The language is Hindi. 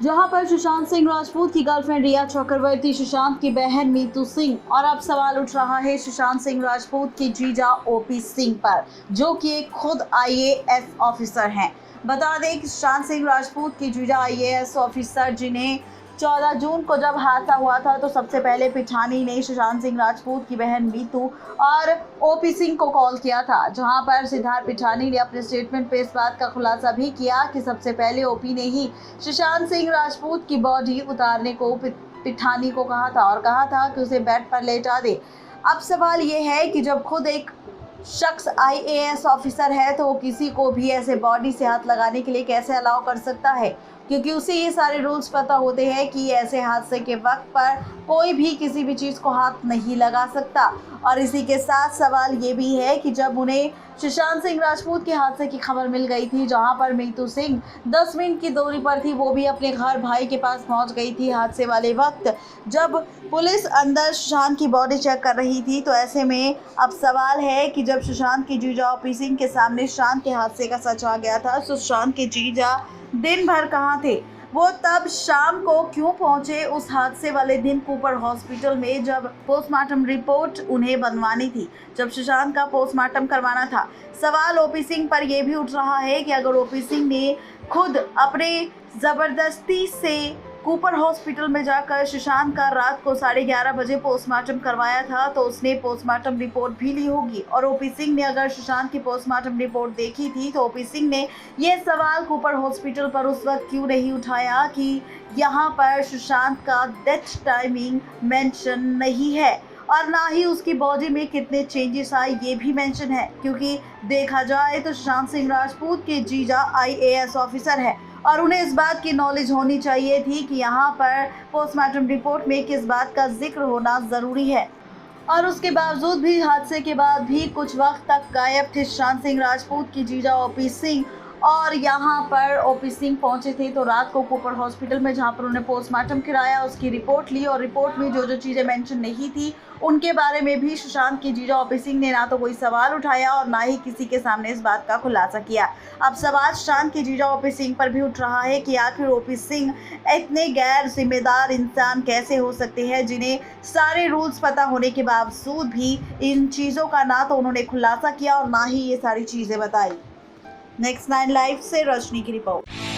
जहां पर सुशांत सिंह राजपूत की गर्लफ्रेंड रिया चक्रवर्ती, सुशांत की बहन मीतू सिंह और अब सवाल उठ रहा है सुशांत सिंह राजपूत के जीजा ओपी सिंह पर, जो कि एक खुद आईएएस ऑफिसर हैं। बता दें कि सुशांत सिंह राजपूत की जीजा आईएएस ऑफिसर, जिन्हें 14 जून को जब हादसा हुआ था तो सबसे पहले पिठानी ने सुशांत सिंह राजपूत की बहन मीतू और ओपी सिंह को कॉल किया था, जहां पर सिद्धार्थ पिठानी ने अपने स्टेटमेंट पे इस बात का खुलासा भी किया कि सबसे पहले ओपी ने ही सुशांत सिंह राजपूत की बॉडी उतारने को पिठानी को कहा था और कहा था कि उसे बेड पर लेटा दे। अब सवाल ये है कि जब खुद एक शख्स आईएएस ऑफिसर है तो वो किसी को भी ऐसे बॉडी से हाथ लगाने के लिए कैसे अलाउ कर सकता है, क्योंकि उसे ये सारे रूल्स पता होते हैं कि ऐसे हादसे के वक्त पर कोई भी किसी भी चीज़ को हाथ नहीं लगा सकता। और इसी के साथ सवाल ये भी है कि जब उन्हें सुशांत सिंह राजपूत के हादसे की खबर मिल गई थी, जहां पर मीतू सिंह 10 मिनट की दूरी पर थी, वो भी अपने घर भाई के पास पहुंच गई थी हादसे वाले वक्त, जब पुलिस अंदर सुशांत की बॉडी चेक कर रही थी। तो ऐसे में अब सवाल है कि जब सुशांत की जीजा ओपी सिंह के सामने सुशांत के हादसे का सच आ गया था, तो सुशांत के जीजा दिन भर कहाँ थे? वो तब शाम को क्यों पहुंचे उस हादसे वाले दिन कूपर हॉस्पिटल में, जब पोस्टमार्टम रिपोर्ट उन्हें बनवानी थी, जब सुशांत का पोस्टमार्टम करवाना था। सवाल ओपी सिंह पर यह भी उठ रहा है कि अगर ओपी सिंह ने खुद अपने ज़बरदस्ती से कूपर हॉस्पिटल में जाकर सुशांत का रात को 11:30 बजे पोस्टमार्टम करवाया था, तो उसने पोस्टमार्टम रिपोर्ट भी ली होगी। और ओपी सिंह ने अगर सुशांत की पोस्टमार्टम रिपोर्ट देखी थी, तो ओपी सिंह ने ये सवाल कूपर हॉस्पिटल पर उस वक्त क्यों नहीं उठाया कि यहाँ पर सुशांत का डेथ टाइमिंग मेंशन नहीं है और ना ही उसकी बॉडी में कितने चेंजेस आए ये भी मेंशन है, क्योंकि देखा जाए तो सुशांत सिंह राजपूत के जीजा आईएएस ऑफिसर है और उन्हें इस बात की नॉलेज होनी चाहिए थी कि यहाँ पर पोस्टमार्टम रिपोर्ट में किस बात का जिक्र होना ज़रूरी है। और उसके बावजूद भी हादसे के बाद भी कुछ वक्त तक गायब थे सुशांत सिंह राजपूत की जीजा ओपी सिंह। और यहाँ पर ओपी सिंह पहुँचे थे तो रात को कूपर हॉस्पिटल में, जहाँ पर उन्हें पोस्टमार्टम कराया, उसकी रिपोर्ट ली और रिपोर्ट में जो जो चीज़ें मेंशन नहीं थी उनके बारे में भी सुशांत की जीजा ओपी सिंह ने ना तो कोई सवाल उठाया और ना ही किसी के सामने इस बात का खुलासा किया। अब सवाल सुशांत की जीजा ओपी सिंह पर भी उठ रहा है कि आखिर ओपी सिंह इतने गैर जिम्मेदार इंसान कैसे हो सकते हैं, जिन्हें सारे रूल्स पता होने के बावजूद भी इन चीज़ों का ना तो उन्होंने खुलासा किया और ना ही ये सारी चीज़ें बताई। नेक्स्ट 9 लाइव से रजनी की रिपोर्ट।